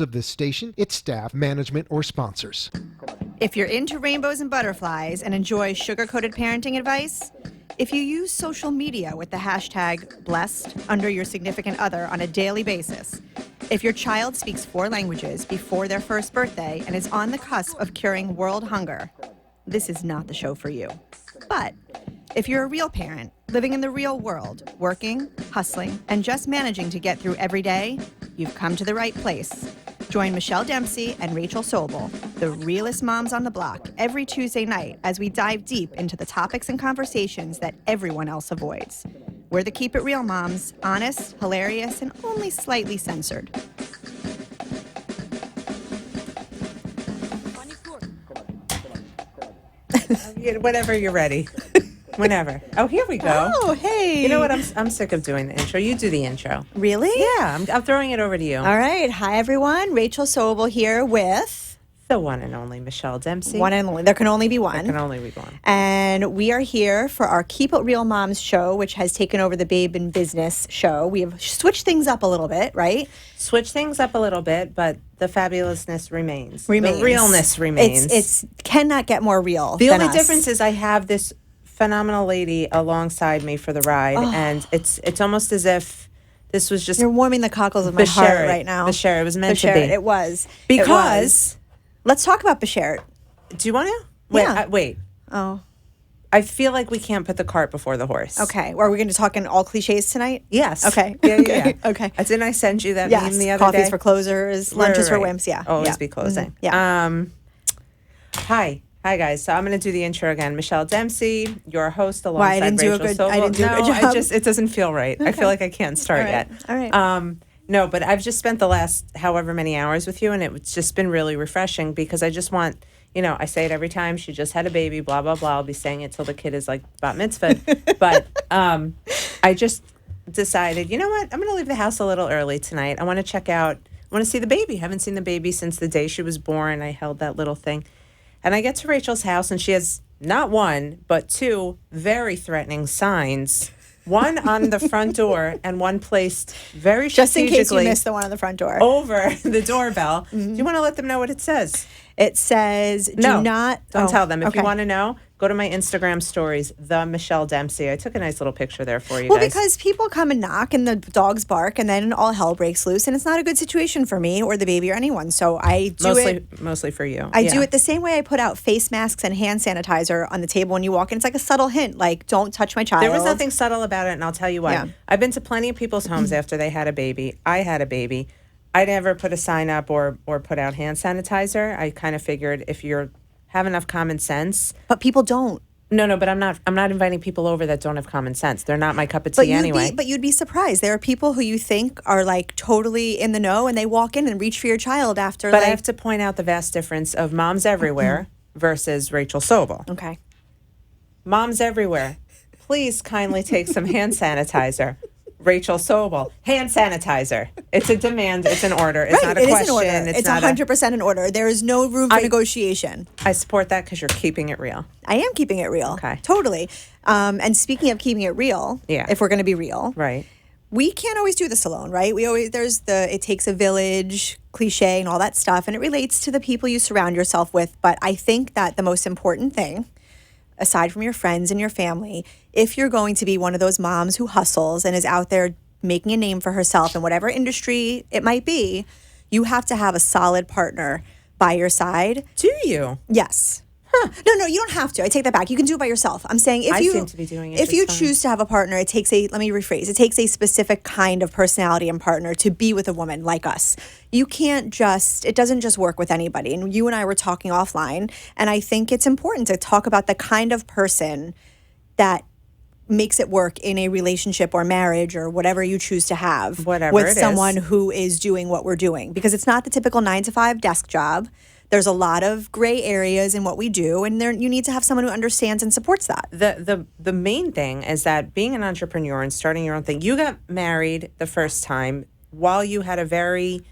of this station, its staff, management, or sponsors. If you're into rainbows and butterflies and enjoy sugar-coated parenting advice, if you use social media with the hashtag blessed under your significant other on a daily basis, if your child speaks 4 languages before their first birthday and is on the cusp of curing world hunger, this is not the show for you. But if you're a real parent, living in the real world, working, hustling, and just managing to get through every day, you've come to the right place. Join Michelle Dempsey and Rachel Sobel, the realest moms on the block, every Tuesday night as we dive deep into the topics and conversations that everyone else avoids. We're the Keep It Real moms, honest, hilarious, and only slightly censored. Whenever you're ready. Whenever. Oh, here we go. Oh, hey. You know what? I'm sick of doing the intro. You do the intro. Really? Yeah, I'm throwing it over to you. All right. Hi, everyone. Rachel Sobel here with The one and only Michelle Dempsey. one and only. There can only be one. There can only be one. And we are here for our Keep It Real Moms show, which has taken over the Babe in Business show. We have switched things up a little bit, right? Switch things up a little bit, but the fabulousness remains. The Remains. realness remains. It's cannot get more real. The than only us. difference is I have this phenomenal lady alongside me for the ride, and it's almost as if this was just You're warming the cockles of my heart right now. Bashir, it was meant to Bashir, be. It was. Because It was. Let's talk about Bashir. do you want to? Wait, Yeah. wait. Oh, I feel like we can't put the cart before the horse. okay. Are we going to talk in all cliches tonight? Yes. Okay. Yeah. Okay. Okay. Didn't I send you that Yes. meme the other Coffees day? for closers, lunches for wimps. Yeah. Always yeah. be closing. Mhm. Yeah. Hi guys. So I'm going to do the intro again. Michelle Dempsey, your host alongside Why, I didn't do a Rachel good- Sobel. I didn't do a no, good job? it doesn't feel right. I feel like I can't start All right. yet. All right. No, but I've just spent the last however many hours with you, and it's just been really refreshing because I just want, I say it every time. She just had a baby, blah, blah, blah. I'll be saying it till the kid is like bat mitzvah. But I just decided, you know what? I'm going to leave the house a little early tonight. I want to check out, I want to see the baby. I haven't seen the baby since the day she was born. I held that little thing. And I get to Rachel's house, and she has not one, but 2 very threatening signs. One on the front door and one placed very Just in case you strategically missed the one on the front door. over the doorbell. Do you want to let them know what it says? It says, do No, not. Don't oh, tell them. If okay. you want to know, go to my Instagram stories, the Michelle Dempsey. I took a nice little picture there for you Well, guys. because people come and knock and the dogs bark and then all hell breaks loose and it's not a good situation for me or the baby or anyone. So I do mostly for you. I do it the same way I put out face masks and hand sanitizer on the table when you walk in. It's like a subtle hint, like don't touch my child. There was nothing subtle about it, and I'll tell you why. Yeah. I've been to plenty of people's homes after they had a baby. I had a baby. I never put a sign up or put out hand sanitizer. I kind of figured if you have enough common sense. But people don't. No, but I'm not inviting people over that don't have common sense. They're not my cup of tea anyway. But you'd be surprised. There are people who you think are like totally in the know and they walk in and reach for your child after But I have to point out the vast difference of Moms Everywhere versus Rachel Sobel. Okay. Moms Everywhere, please kindly take some hand sanitizer. Rachel Sobel, hand sanitizer. It's a demand. It's an order. It's not a it question. is an order. It's not 100% an order. There is no room for I- negotiation. I support that because you're keeping it real. I am keeping it real. Okay. Totally. And speaking of keeping it real, Yeah. if we're going to be real, Right. we can't always do this alone, right? There's the it takes a village cliche and all that stuff, and it relates to the people you surround yourself with. But I think that the most important thing, aside from your friends and your family, if you're going to be one of those moms who hustles and is out there making a name for herself in whatever industry it might be, you have to have a solid partner by your side. Do you? Yes. No, you don't have to. I take that back. You can do it by yourself. I'm saying I seem to be doing it if you just fine. choose to have a partner, let me rephrase. It takes a specific kind of personality and partner to be with a woman like us. You can't it doesn't just work with anybody. And you and I were talking offline, and I think it's important to talk about the kind of person that makes it work in a relationship or marriage or whatever you choose to have Whatever with it is. someone who is doing what we're doing, because it's not the typical 9-to-5 desk job. There's a lot of gray areas in what we do, and you need to have someone who understands and supports that. The main thing is that being an entrepreneur and starting your own thing, you got married the first time while you had a very,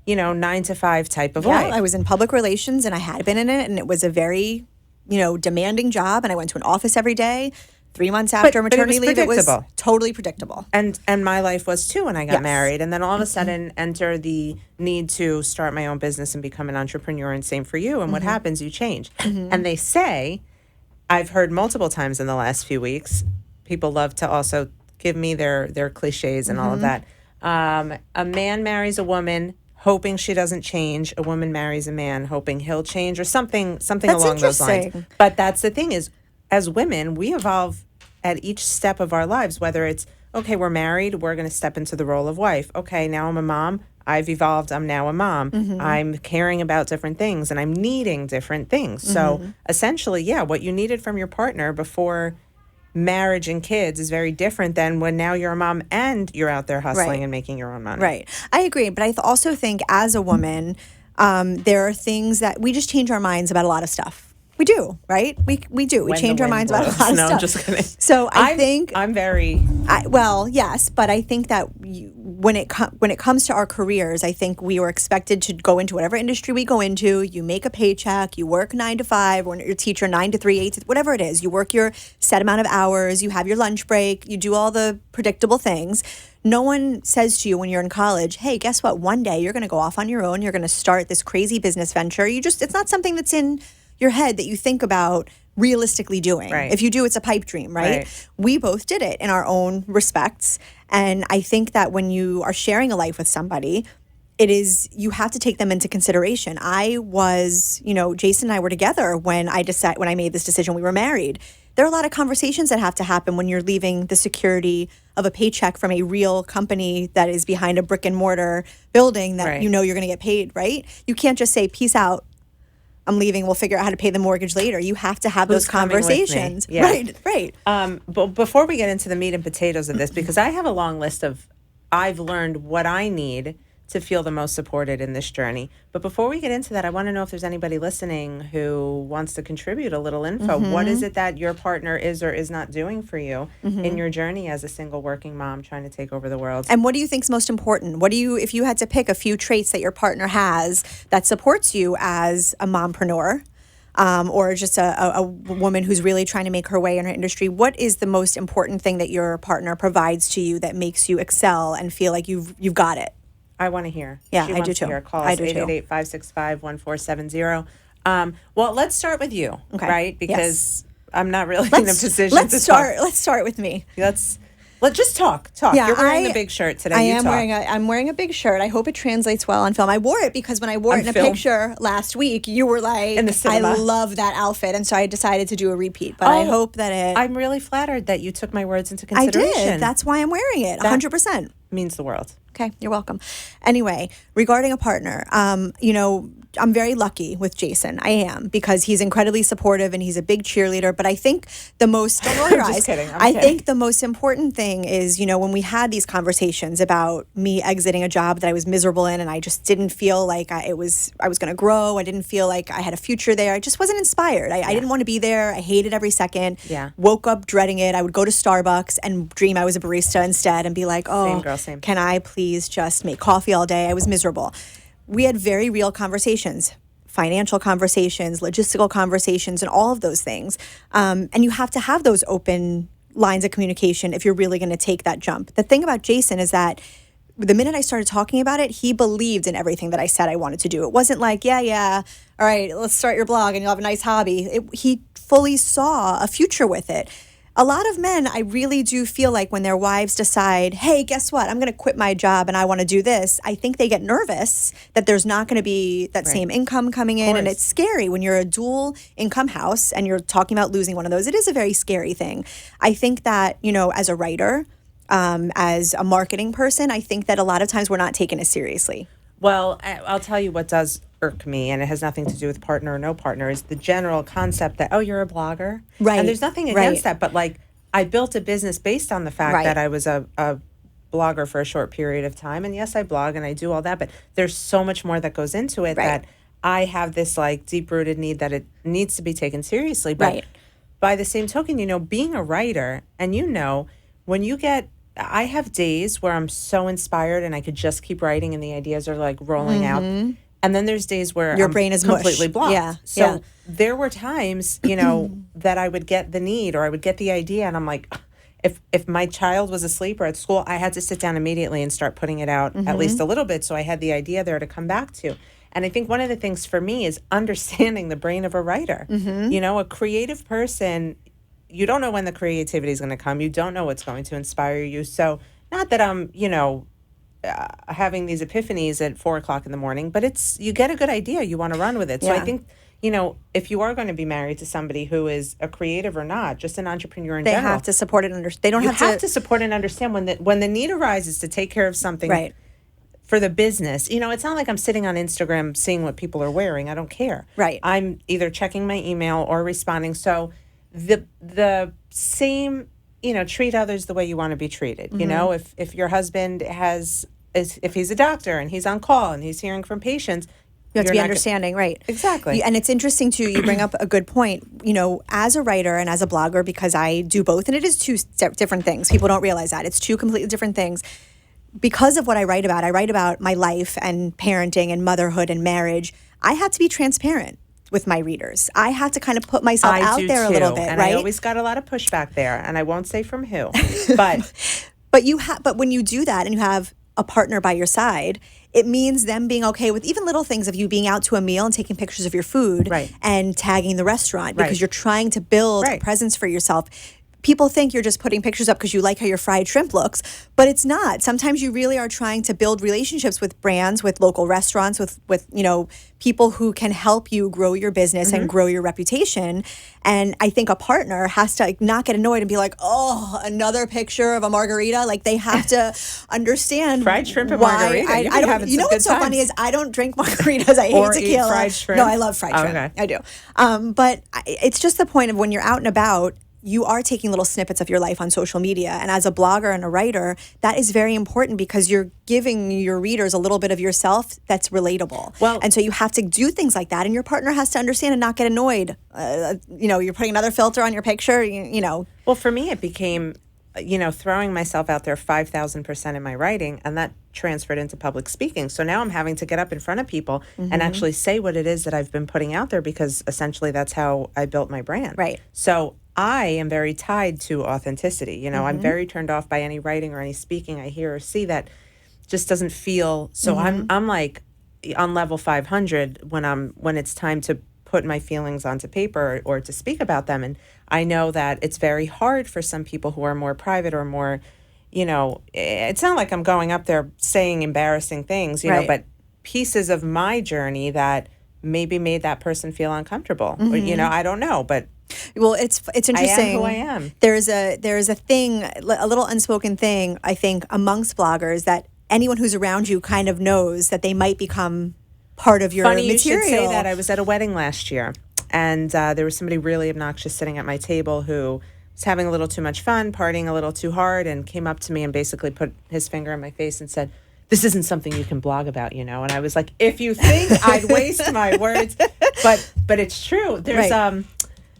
9-to-5 type of life. I was in public relations and I had been in it, and it was a very, demanding job, and I went to an office every day. 3 months after but it was maternity leave, it was predictable. totally predictable. And my life was too when I got Yes. married. And then all of a sudden enter the need to start my own business and become an entrepreneur, and same for you. And what happens? You change. And they say, I've heard multiple times in the last few weeks, people love to also give me their cliches and all of that. A man marries a woman hoping she doesn't change. A woman marries a man hoping he'll change, or something along those lines. interesting. But that's the thing is, as women, we evolve at each step of our lives, whether it's, okay, we're married, we're going to step into the role of wife. Okay, now I'm a mom. I've evolved. I'm now a mom. I'm caring about different things and I'm needing different things. So essentially, yeah, what you needed from your partner before marriage and kids is very different than when now you're a mom and you're out there hustling Right. and making your own money. Right. I agree. But I also think as a woman, there are things that we just change our minds about a lot of stuff. We do, right? We do. We When change the our wind minds about a blows. lot of No, stuff. I'm just kidding. So I think I'm very... well, yes, but I think that when it comes to our careers, I think we were expected to go into whatever industry we go into. You make a paycheck, you work 9 to 5, or your teacher 9 to 3, 8 to whatever it is. You work your set amount of hours. You have your lunch break. You do all the predictable things. No one says to you when you're in college, "Hey, guess what? One day you're going to go off on your own. You're going to start this crazy business venture." It's not something that's in your head that you think about realistically doing. Right. If you do, it's a pipe dream, right? We both did it in our own respects. And I think that when you are sharing a life with somebody, you have to take them into consideration. Jason and I were together when I made this decision. We were married. There are a lot of conversations that have to happen when you're leaving the security of a paycheck from a real company that is behind a brick and mortar building that Right. you know you're going to get paid, right? You can't just say, "Peace out. I'm leaving. We'll figure out how to pay the mortgage later." You have to have those coming with me? conversations. Yeah. Right. But before we get into the meat and potatoes of this, because I have a long list of, I've learned what I need to feel the most supported in this journey. But before we get into that, I want to know if there's anybody listening who wants to contribute a little info. What is it that your partner is or is not doing for you in your journey as a single working mom trying to take over the world? And what do you think is most important? If you had to pick a few traits that your partner has that supports you as a mompreneur, or just a woman who's really trying to make her way in her industry, what is the most important thing that your partner provides to you that makes you excel and feel like you've got it? I want to hear. Yeah, She I do wants to too. hear. Call I us do too. 888-565-1470. Well, let's start with you, Okay. right? Because Yes. I'm not really in a position let's to start. talk. Let's start with me. Let's just talk. Yeah, You're wearing a big shirt today. I You am talk. I'm wearing a big shirt. I hope it translates well on film. I wore it because when I wore On it in a film? picture last week, you were like, In the cinema. "I love that outfit," and so I decided to do a repeat. But I Oh, hope that it. I'm really flattered that you took my words into I consideration. did. That's why I'm wearing it. 100%. means the world. Okay, you're welcome. Anyway, regarding a partner, I'm very lucky with Jason. I am, because he's incredibly supportive and he's a big cheerleader. But I think the most don't roll your I'm just eyes. kidding. I'm I kidding. think the most important thing is, when we had these conversations about me exiting a job that I was miserable in, and I just didn't feel like I was going to grow. I didn't feel like I had a future there. I just wasn't inspired. I didn't want to be there. I hated every second. Yeah. Woke up dreading it. I would go to Starbucks and dream I was a barista instead and be like, "Oh, Same girl, same. can I please just make coffee all day?" I was miserable. We had very real conversations, financial conversations, logistical conversations, and all of those things. And you have to have those open lines of communication if you're really going to take that jump. The thing about Jason is that the minute I started talking about it, he believed in everything that I said I wanted to do. It wasn't like, yeah, all right, let's start your blog and you'll have a nice hobby. He fully saw a future with it. A lot of men, I really do feel like when their wives decide, "Hey, guess what? I'm going to quit my job and I want to do this," I think they get nervous that there's not going to be that same income coming in. And course. it's scary when you're a dual income house and you're talking about losing one of those. It is a very scary thing. I think that, as a writer, as a marketing person, I think that a lot of times we're not taken as seriously. Well, I'll tell you what does irk me, and it has nothing to do with partner or no partner, is the general concept that, oh, you're a blogger. Right, And there's nothing right. against that, but I built a business based on the fact Right. that I was a blogger for a short period of time. And yes, I blog and I do all that, but there's so much more that goes into it Right. that I have this deep-rooted need that it needs to be taken seriously. But Right. by the same token, being a writer, and when you get, I have days where I'm so inspired and I could just keep writing and the ideas are rolling out. And then there's days where Your I'm brain is mush. completely blocked. Yeah, So yeah. there were times, that I would get the need or I would get the idea, and I'm like, if my child was asleep or at school, I had to sit down immediately and start putting it out at least a little bit, so I had the idea there to come back to. And I think one of the things for me is understanding the brain of a writer. A creative person, you don't know when the creativity is going to come. You don't know what's going to inspire you. So not that I'm, having these epiphanies at 4:00 in the morning, but you get a good idea. You want to run with it. So I Yeah. think, if you are going to be married to somebody who is a creative or not, just an entrepreneur in They general, have to support it. They don't you have to. support and understand when the need arises to take care of something Right. for the business. It's not like I'm sitting on Instagram seeing what people are wearing. I don't care. Right. I'm either checking my email or responding. So the same, treat others the way you want to be treated. If your husband if he's a doctor and he's on call and he's hearing from patients, You have to you're be not understanding, right? Exactly. And it's interesting too. You bring up a good point. As a writer and as a blogger, because I do both, and it is two different things. People don't realize that it's two completely different things. Because of what I write about my life and parenting and motherhood and marriage. I have to be transparent with my readers. I have to kind of put myself I out do there too, a little bit, and right? I always got a lot of pushback there, and I won't say from who, but But when you do that and you have a partner by your side, it means them being okay with even little things of you being out to a meal and taking pictures of your food Right. and tagging the restaurant because Right. you're trying to build a Right. presence for yourself. People think you're just putting pictures up because you like how your fried shrimp looks, but it's not. Sometimes you really are trying to build relationships with brands, with local restaurants, with people who can help you grow your business and grow your reputation. And I think a partner has to not get annoyed and be like, "Oh, another picture of a margarita." Like they have to understand Fried shrimp and why margarita. I You'd be don't. having You know some what's good so funny times. is I don't drink margaritas. I hate Or eat tequila. fried shrimp? No, I love fried Oh, shrimp. okay. I do. But it's just the point of when you're out and about. You are taking little snippets of your life on social media. And as a blogger and a writer, that is very important because you're giving your readers a little bit of yourself that's relatable. Well- and so you have to do things like that. And your partner has to understand and not get annoyed. You're putting another filter on your picture, Well, for me, it became, throwing myself out there 5,000% in my writing, and that transferred into public speaking. So now I'm having to get up in front of people and actually say what it is that I've been putting out there because essentially that's how I built my brand. Right. So I am very tied to authenticity. I'm very turned off by any writing or any speaking I hear or see that just doesn't feel. So I'm like on level 500 when it's time to put my feelings onto paper or to speak about them. And I know that it's very hard for some people who are more private or more, it's not like I'm going up there saying embarrassing things, Right. but pieces of my journey that maybe made that person feel uncomfortable. Or, I don't know, but Well, it's interesting. who I am. There's a thing, a little unspoken thing, I think, amongst bloggers that anyone who's around you kind of knows that they might become part of your Funny material. you should say that. I was at a wedding last year, and there was somebody really obnoxious sitting at my table who was having a little too much fun, partying a little too hard, and came up to me and basically put his finger in my face and said, "This isn't something you can blog about, And I was like, if you think I'd waste my words, but it's true.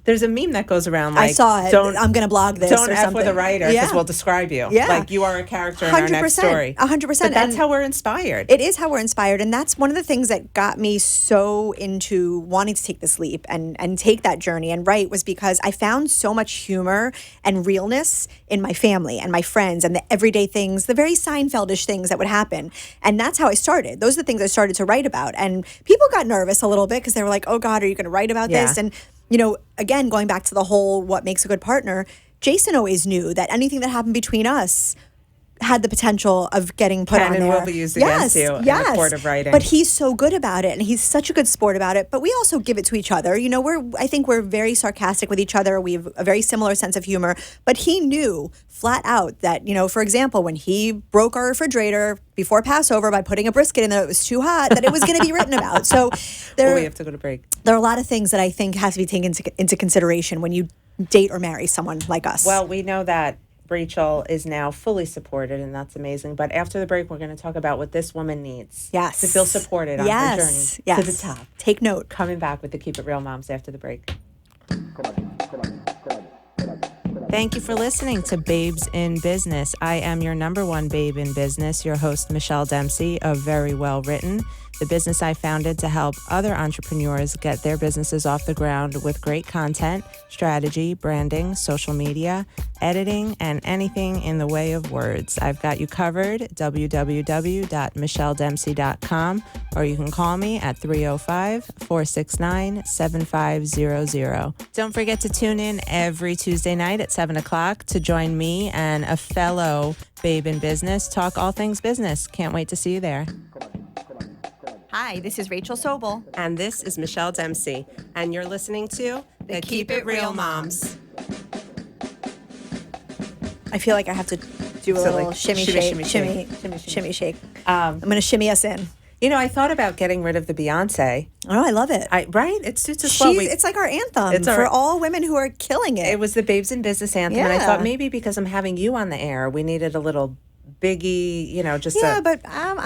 There's a meme that goes around like, I saw it. I'm going to blog this. Don't or F with a something. writer because Yeah. we'll describe you. Yeah. Like you are a character in our next story. 100%. But that's And how we're inspired. it is how we're inspired. And that's one of the things that got me so into wanting to take this leap and take that journey and write was because I found so much humor and realness in my family and my friends and the everyday things, the very Seinfeldish things that would happen. And that's how I started. Those are the things I started to write about. And people got nervous a little bit because they were like, oh God, are you going to write about this? Yeah. And again, going back to the whole what makes a good partner, Jason always knew that anything that happened between us had the potential of getting put Can on and there. will be used against you in the court of writing. But he's so good about it, and he's such a good sport about it. But we also give it to each other. I think we're very sarcastic with each other. We have a very similar sense of humor. But he knew flat out that, for example, when he broke our refrigerator before Passover by putting a brisket in there that was too hot, that it was going to be written about. So Well, we have to go to break. there are a lot of things that I think has to be taken into consideration when you date or marry someone like us. Well, we know that Rachel is now fully supported, and that's amazing. But after the break, we're going to talk about what this woman needs yes. to feel supported on her journey to the top. Take note. Coming back with the Keep It Real Moms after the break. Thank you for listening to Babes in Business. I am your number one babe in business, your host, Michelle Dempsey of Very Well Written. the business I founded to help other entrepreneurs get their businesses off the ground with great content, strategy, branding, social media, editing, and anything in the way of words. I've got you covered, www.michelledempsey.com, or you can call me at 305-469-7500. Don't forget to tune in every Tuesday night at 7 o'clock to join me and a fellow babe in business talk all things business. Can't wait to see you there. Hi, this is Rachel Sobel. And this is Michelle Dempsey, and you're listening to the Keep It Real Moms. I feel like I have to do a So, little like, shimmy, shimmy, shake, shimmy, shimmy, shake. I'm going to shimmy us in. You know, I thought about getting rid of the Beyonce. Oh, I love it. Right? It suits us well. It's like our anthem It's for our- all women who are killing it. It was the Babes in Business anthem, and I Yeah. thought maybe because I'm having you on the air, we needed a little Biggie, you know, just yeah, a. but I'm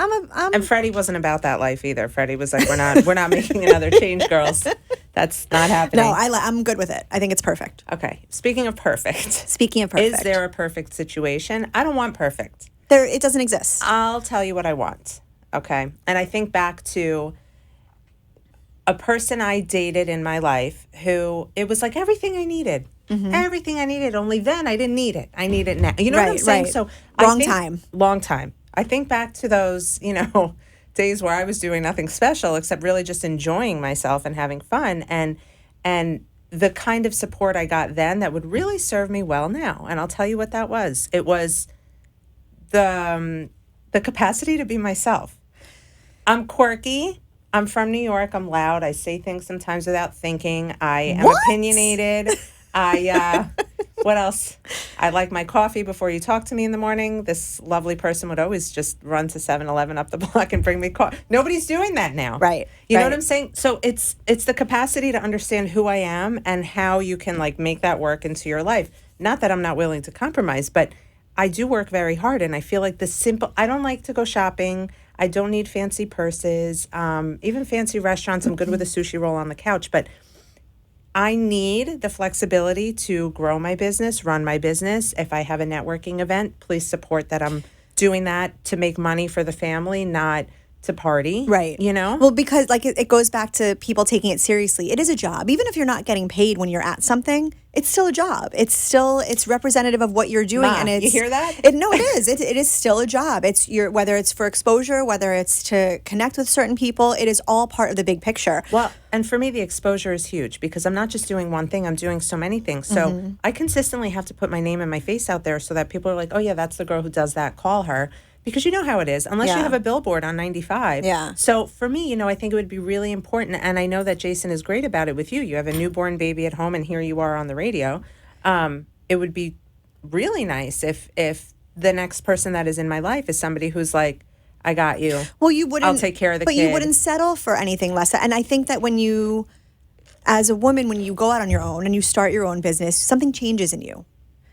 And Freddie wasn't about that life either. Freddie was like, we're not making another change, girls. That's not happening. no, I'm good with it. I think it's perfect. Okay. Speaking of perfect, Speaking of perfect, is there a perfect situation? I don't want perfect. it doesn't exist. I'll tell you what I want. Okay. And I think back to a person I dated in my life who it was like everything I needed. Everything I needed. Only then I didn't need it. I need it now. You know what I'm Right, saying? right. So Long I think, time. Long time. I think back to those, you know, days where I was doing nothing special except really just enjoying myself and having fun and the kind of support I got then that would really serve me well now. And I'll tell you what that was. It was the capacity to be myself. I'm quirky. I'm from New York. I'm loud. I say things sometimes without thinking. I am What? opinionated. What else? I like my coffee before you talk to me in the morning. This lovely person would always just run to 7-Eleven up the block and bring me coffee. Nobody's doing that now. Right, You know right. what I'm saying? So it's the capacity to understand who I am and how you can like make that work into your life. Not that I'm not willing to compromise, but I do work very hard, and I feel like I don't like to go shopping. I don't need fancy purses, even fancy restaurants. I'm good with a sushi roll on the couch, but I need the flexibility to grow my business, run my business. If I have a networking event, please support that I'm doing that to make money for the family, not to party. Right. You know? Well, because like it goes back to people taking it seriously. It is a job. Even if you're not getting paid when you're at something, it's still a job. It's representative of what you're doing. Ma, And it's, you hear that? No, it is. It is still a job. It's whether it's for exposure, whether it's to connect with certain people, it is all part of the big picture. Well, and for me, the exposure is huge because I'm not just doing one thing, I'm doing so many things. So I consistently have to put my name and my face out there so that people are like, oh, yeah, that's the girl who does that. Call her. Because you know how it is, unless you Yeah. have a billboard on 95. Yeah. So for me, you know, I think it would be really important, and I know that Jason is great about it with you. You have a newborn baby at home, and here you are on the radio. It would be really nice if the next person that is in my life is somebody who's like, I got you. Well, you wouldn't. I'll take care of the but kid. you wouldn't settle for anything less. And I think that when you, as a woman, when you go out on your own and you start your own business, something changes in you.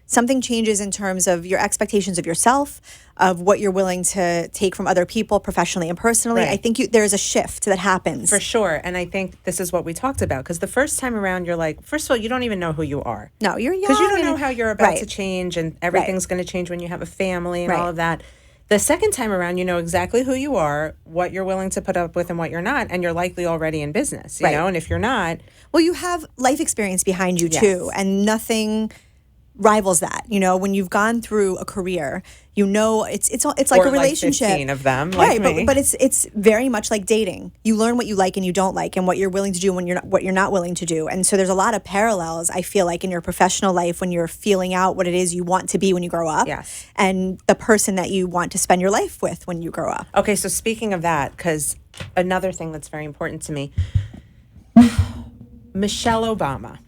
Something changes in terms of your expectations of yourself, of what you're willing to take from other people, professionally and personally. Right. I think there's a shift that happens. For sure. And I think this is what we talked about. Because the first time around, you're like, first of all, you don't even know who you are. No, you're young. Because you don't know and- how you're about Right. to change, and everything's going to change when you have a family and all Right. of that. The second time around, you know exactly who you are, what you're willing to put up with, and what you're not, and you're likely already in business, you Right. know. And if you're not, Well, you have life experience behind you Yes. too, and nothing rivals that. You know, when you've gone through a career, you know it's like Or a like relationship. 15 of them, like right? me. But it's very much like dating. You learn what you like and you don't like, and what you're willing to do when what you're not willing to do. And so there's a lot of parallels. I feel like in your professional life when you're feeling out what it is you want to be when you grow up, Yes. and the person that you want to spend your life with when you grow up. okay. So speaking of that, because another thing that's very important to me, Michelle Obama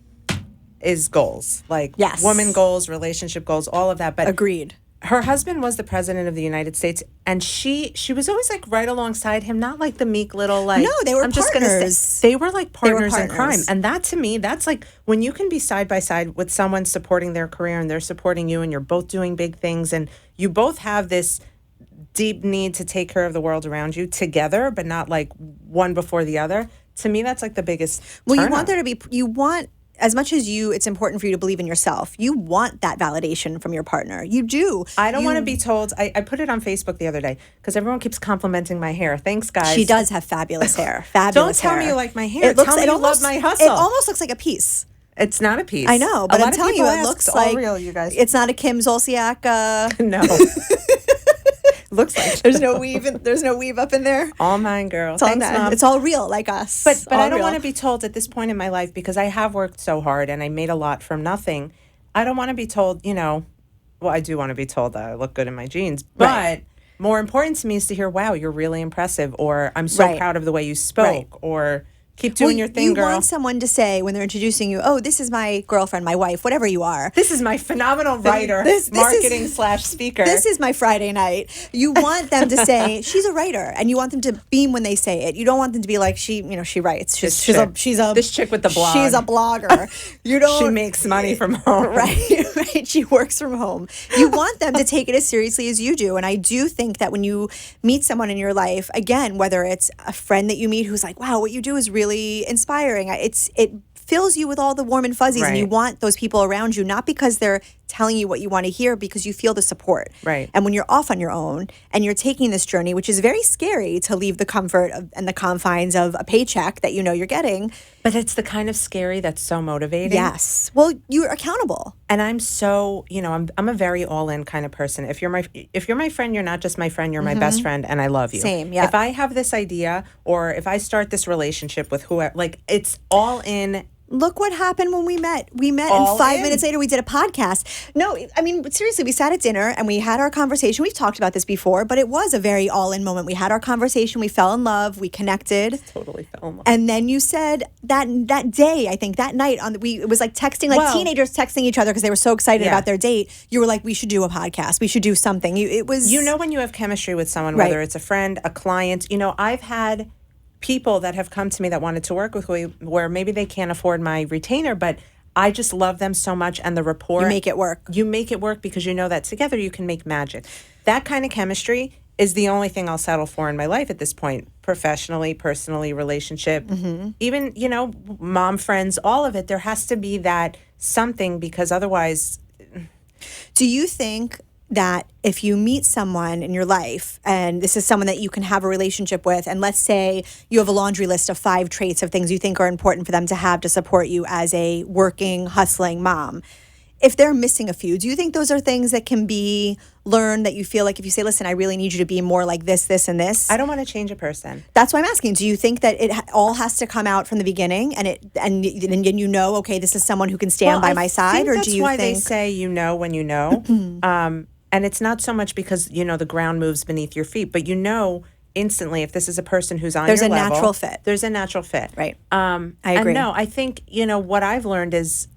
is goals, like Yes. woman goals, relationship goals, all of that. But Agreed. her husband was the president of the United States, and she was always like right alongside him, not like the meek little like. No, they were I'm just gonna partners. say they were like partners in crime, partners. and that to me, that's like when you can be side by side with someone supporting their career and they're supporting you, and you're both doing big things, and you both have this deep need to take care of the world around you together, but not like one before the other. To me, that's like the biggest. Well, you turn want on. there to be, you want as much as it's important for you to believe in yourself, you want that validation from your partner. You do. I don't want to be told. I put it on Facebook the other day because everyone keeps complimenting my hair. Thanks, guys. She does have fabulous hair. Fabulous Don't tell hair. me you like my hair. Tell me you love my hustle. It almost looks like a piece. It's not a piece. I know, but a lot I'm of telling you, people it ask, looks it's all like real, you guys. It's not a Kim Zolciak. No. Looks like There's no weave. There's no weave up in there. all mine, girl. It's all, Thanks, Mom. it's all real, like us. But All I don't real. want to be told at this point in my life, because I have worked so hard and I made a lot from nothing. I don't want to be told, well, I do want to be told that I look good in my jeans, but Right. more important to me is to hear, wow, you're really impressive, or I'm so Right. proud of the way you spoke, Right. or keep doing your thing, you girl. want someone to say when they're introducing you, "Oh, this is my girlfriend, my wife, whatever you are." This is my phenomenal writer, This is- marketing / speaker. This is my Friday night. You want them to say she's a writer, and you want them to beam when they say it. You don't want them to be like she writes. This chick with the blog. She's a blogger. You don't. She makes money from home. Right. She works from home. You want them to take it as seriously as you do. And I do think that when you meet someone in your life, again, whether it's a friend that you meet who's like, wow, what you do is really inspiring. It fills you with all the warm and fuzzies, and you Right. want those people around you, not because they're telling you what you want to hear, because you feel the support. Right. And when you're off on your own and you're taking this journey, which is very scary to leave the comfort and the confines of a paycheck that you're getting. But it's the kind of scary that's so motivating. Yes. Well, you're accountable. And I'm so, I'm a very all-in kind of person. If you're my friend, you're not just my friend, you're my best friend, and I love you. Same, yeah. If I have this idea, or if I start this relationship with whoever, like, it's all in. Look what happened when we met. We met, All and 5 in. minutes later we did a podcast. No, I mean, seriously, we sat at dinner and we had our conversation. We've talked about this before, but it was a very all-in moment. We had our conversation. We fell in love. We connected. Totally fell in love. And then you said that day, I think that night it was like texting, like Well, teenagers texting each other because they were so excited Yeah. about their date. You were like, we should do a podcast. We should do something. It was, When you have chemistry with someone, Right. whether it's a friend, a client, I've had people that have come to me that wanted to work with me where maybe they can't afford my retainer, but I just love them so much, and the rapport. You make it work. You make it work because you know that together you can make magic. That kind of chemistry is the only thing I'll settle for in my life at this point, professionally, personally, relationship, even, mom, friends, all of it. There has to be that something, because otherwise. Do you think that if you meet someone in your life and this is someone that you can have a relationship with, and let's say you have a laundry list of 5 traits of things you think are important for them to have to support you as a working, hustling mom, if they're missing a few, do you think those are things that can be learned, that you feel like if you say, listen, I really need you to be more like this, this, and this? I don't want to change a person. That's why I'm asking. Do you think that it all has to come out from the beginning, and okay, this is someone who can stand by my side, or that's do you why think they say when you know? And it's not so much because the ground moves beneath your feet, but instantly if this is a person who's on There's your a level, natural fit. There's a natural fit, Right. I agree. And no, I think what I've learned is.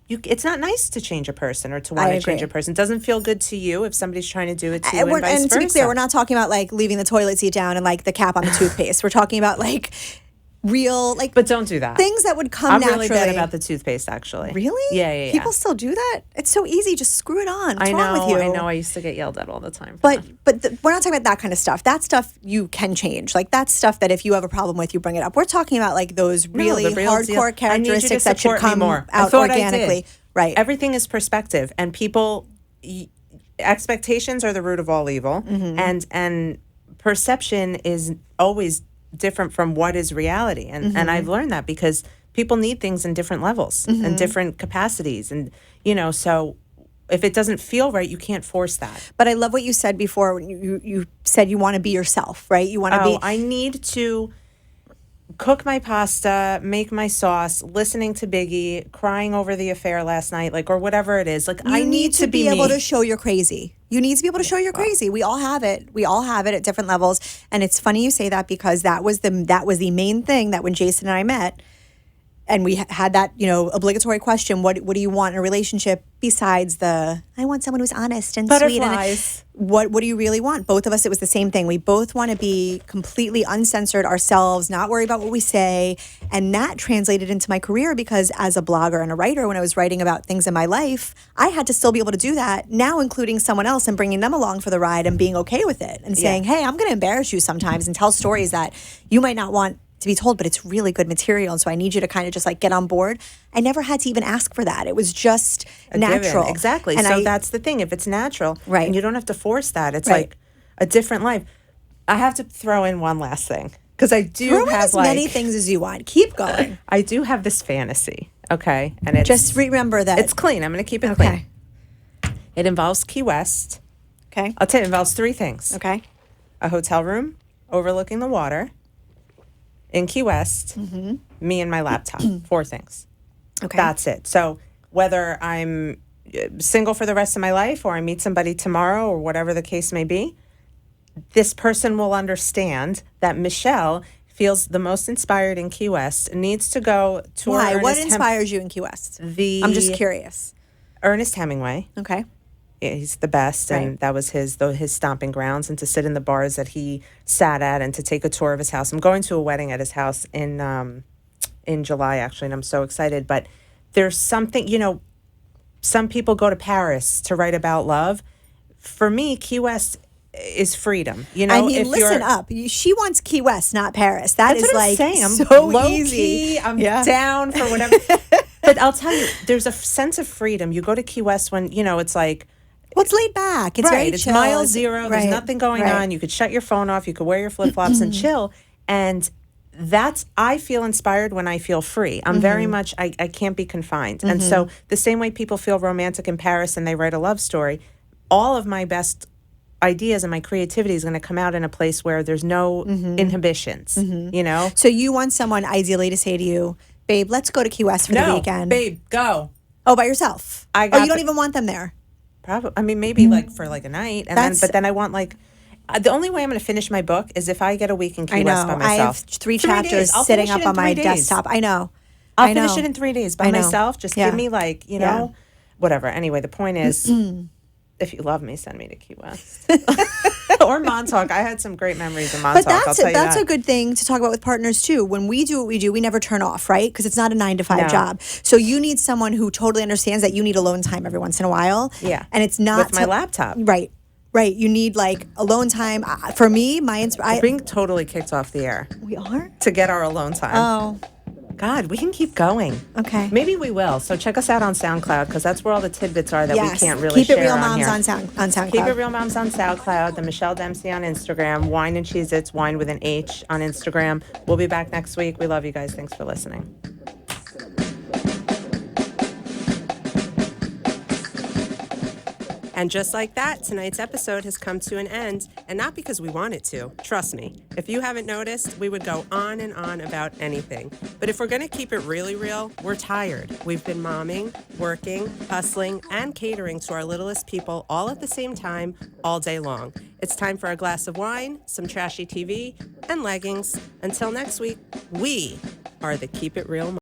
It's not nice to change a person or to want to change a person. It doesn't feel good to you if somebody's trying to do it to you, and vice versa. And to be clear, we're not talking about like leaving the toilet seat down and like the cap on the toothpaste. We're talking about like real, like, But don't do that. things that would come I'm naturally. really bad about the toothpaste, actually. Really? Yeah. People still do that? It's so easy. Just screw it on. What's wrong with you? I know. I used to get yelled at all the time. for But that. we're not talking about that kind of stuff. That stuff you can change. Like that's stuff that if you have a problem with, you bring it up. We're talking about like those really the real deal. hardcore I need you to characteristics that should support me come more. I out thought I did. organically. Right. Everything is perspective, and expectations are the root of all evil, Mm-hmm. and perception is always different from what is reality, and Mm-hmm. I've learned that because people need things in different levels Mm-hmm. and different capacities, and so if it doesn't feel right, you can't force that. But I love what you said before when you said you want to be yourself, right? You want to be. I need to cook my pasta, make my sauce, listening to Biggie, crying over the affair last night, or whatever it is. I need to be able me. to show you're crazy. You need to be able to show you're crazy. We all have it. We all have it at different levels. And it's funny you say that because that was the main thing that when Jason and I met, and we had that, obligatory question, what do you want in a relationship besides I want someone who's honest and sweet. Butterflies. And what do you really want? Both of us, it was the same thing. We both want to be completely uncensored ourselves, not worry about what we say. And that translated into my career because as a blogger and a writer, when I was writing about things in my life, I had to still be able to do that, now including someone else and bringing them along for the ride and being okay with it and saying, hey, I'm going to embarrass you sometimes and tell stories that you might not want to be told, but it's really good material. And so I need you to kind of just like get on board. I never had to even ask for that. It was just A given. natural. Exactly. And So that's the thing. If it's natural, Right. and you don't have to force that, it's Right. like a different life. I have to throw in one last thing because I do throw in have as like many things as you want. Keep going. I do have this fantasy. Okay, and it's Just remember that. it's clean. I'm going to keep it okay. clean. It involves Key West. Okay. I'll tell you, it involves 3 things: Okay. a hotel room overlooking the water in Key West, me and my laptop. 4 things. Okay. That's it. So whether I'm single for the rest of my life or I meet somebody tomorrow or whatever the case may be, this person will understand that Michelle feels the most inspired in Key West, needs to go to Why? What Ernest inspires you in Key West? the I'm just curious. Ernest Hemingway. Okay. He's the best, and Right. that was his stomping grounds. And to sit in the bars that he sat at, and to take a tour of his house. I'm going to a wedding at his house in July, actually, and I'm so excited. But there's something, some people go to Paris to write about love. For me, Key West is freedom. I mean, if listen you're, up. She wants Key West, not Paris. That's That's what I'm like saying. I'm so low easy. key. I'm Yeah. down for whatever. But I'll tell you, there's a sense of freedom. You go to Key West when it's like. Well, it's laid back. It's very Right, it's chill. mile zero. There's Right, nothing going right. on. You could shut your phone off. You could wear your flip flops and chill. And I feel inspired when I feel free. I'm very much, I can't be confined. And so the same way people feel romantic in Paris and they write a love story, all of my best ideas and my creativity is going to come out in a place where there's no inhibitions, So you want someone ideally to say to you, babe, let's go to Key West for the weekend. babe, go. Oh, by yourself. I Oh, got you don't the- even want them there. Probably. I mean, maybe like for like a night, and That's- but then I want like the only way I'm going to finish my book is if I get a week in Key I West by know. I myself. have 3 days. chapters I'll sitting finish up it in on my 3 days. desktop. I know. I'll I finish know. it in 3 days by I know. myself. Just Yeah. give me like Yeah. whatever. Anyway, the point is, if you love me, send me to Key West or Montauk. I had some great memories in Montauk. But I'll tell you that's that. a good thing to talk about with partners too. When we do what we do, we never turn off, right? Because it's not a 9 to 5 No. job. So you need someone who totally understands that you need alone time every once in a while. Yeah. And it's not With my laptop. Right. Right. You need like alone time. For me, We're being totally kicked off the air we are. to get our alone time. Oh. God, we can keep going. Okay. Maybe we will. So check us out on SoundCloud because that's where all the tidbits are that we can't really Keep it share real, on moms here. on SoundCloud. Keep It Real Moms on SoundCloud, the Michelle Dempsey on Instagram, Wine and Cheez-Its, wine with an H on Instagram. We'll be back next week. We love you guys. Thanks for listening. And just like that, tonight's episode has come to an end, and not because we want it to. Trust me, if you haven't noticed, we would go on and on about anything. But if we're going to keep it really real, we're tired. We've been momming, working, hustling, and catering to our littlest people all at the same time, all day long. It's time for a glass of wine, some trashy TV, and leggings. Until next week, we are the Keep It Real Moms.